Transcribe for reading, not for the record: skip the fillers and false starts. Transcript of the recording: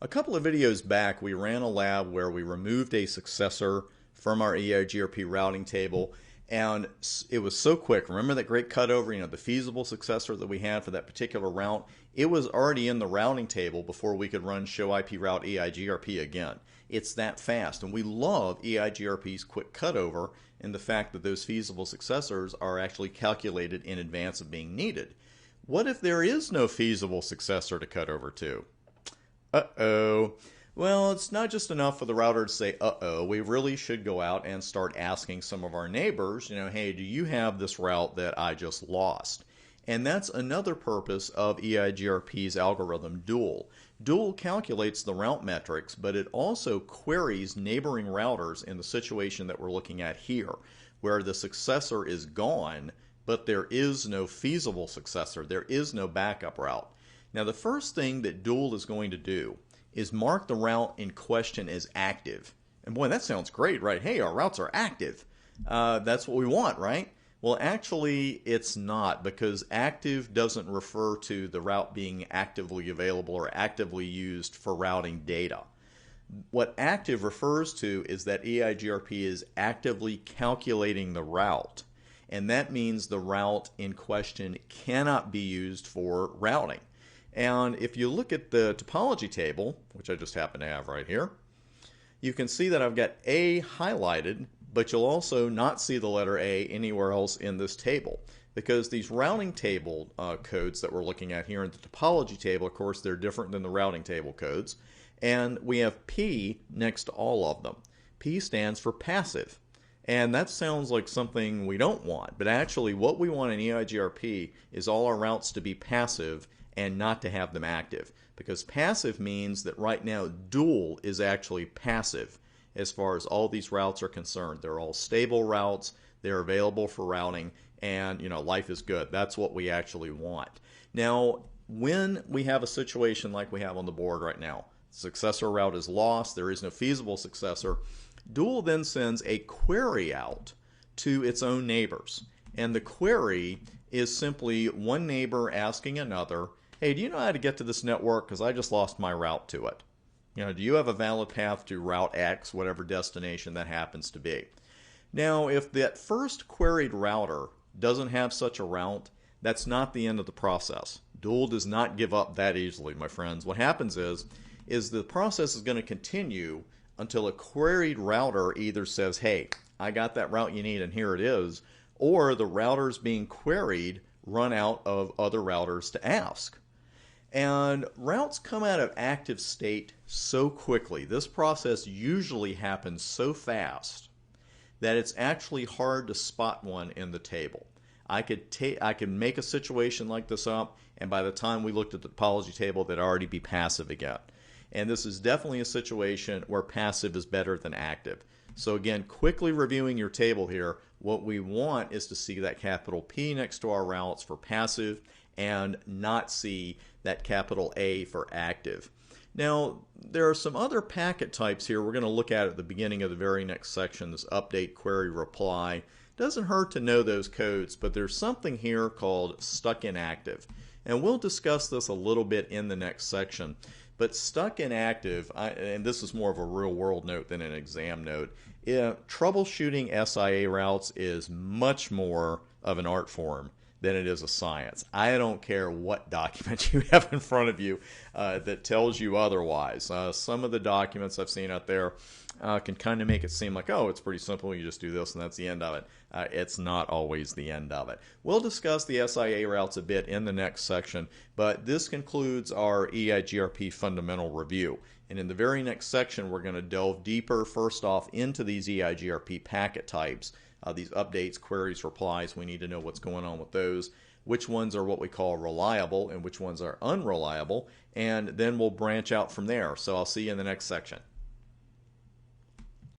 A couple of videos back, we ran a lab where we removed a successor from our EIGRP routing table, and it was so quick. Remember that great cutover, the feasible successor that we had for that particular route? It was already in the routing table before we could run show IP route EIGRP again. It's that fast, and we love EIGRP's quick cutover and the fact that those feasible successors are actually calculated in advance of being needed. What if there is no feasible successor to cut over to? Uh-oh. Well, it's not just enough for the router to say, uh-oh. We really should go out and start asking some of our neighbors, hey, do you have this route that I just lost? And that's another purpose of EIGRP's algorithm Dual. Dual calculates the route metrics, but it also queries neighboring routers in the situation that we're looking at here, where the successor is gone, but there is no feasible successor. There is no backup route. Now, the first thing that Dual is going to do is mark the route in question as active. And boy, that sounds great, right? Hey, our routes are active. That's what we want, right? Well, actually, it's not, because active doesn't refer to the route being actively available or actively used for routing data. What active refers to is that EIGRP is actively calculating the route. And that means the route in question cannot be used for routing. And if you look at the topology table, which I just happen to have right here, you can see that I've got A highlighted, but you'll also not see the letter A anywhere else in this table, because these routing table codes that we're looking at here in the topology table, of course, they're different than the routing table codes. And we have P next to all of them. P stands for passive. And that sounds like something we don't want, but actually what we want in EIGRP is all our routes to be passive and not to have them active, because passive means that right now Dual is actually passive as far as all these routes are concerned. They're all stable routes, they're available for routing, and life is good. That's what we actually want. Now, when we have a situation like we have on the board right now, successor route is lost, there is no feasible successor, Dual then sends a query out to its own neighbors. And the query is simply one neighbor asking another, hey, do you know how to get to this network? Because I just lost my route to it. Do you have a valid path to route X, whatever destination that happens to be? Now, if that first queried router doesn't have such a route, that's not the end of the process. Dual does not give up that easily, my friends. What happens is the process is going to continue until a queried router either says, hey, I got that route you need and here it is, or the routers being queried run out of other routers to ask. And routes come out of active state so quickly. This process usually happens so fast that it's actually hard to spot one in the table. I could make a situation like this up, and by the time we looked at the topology table, they'd already be passive again. And this is definitely a situation where passive is better than active. So again, quickly reviewing your table here, what we want is to see that capital P next to our routes for passive and not see that capital A for active. Now, there are some other packet types here we're going to look at the beginning of the very next section, this update, query, reply. Doesn't hurt to know those codes, but there's something here called stuck inactive. And we'll discuss this a little bit in the next section. But stuck inactive, and this is more of a real world note than an exam note, troubleshooting SIA routes is much more of an art form than it is a science. I don't care what document you have in front of you that tells you otherwise. Some of the documents I've seen out there can kind of make it seem like, oh, it's pretty simple, you just do this and that's the end of it. It's not always the end of it. We'll discuss the SIA routes a bit in the next section, but this concludes our EIGRP fundamental review. And in the very next section, we're going to delve deeper, first off, into these EIGRP packet types. These updates, queries, replies, we need to know what's going on with those, which ones are what we call reliable and which ones are unreliable, and then we'll branch out from there. So I'll see you in the next section.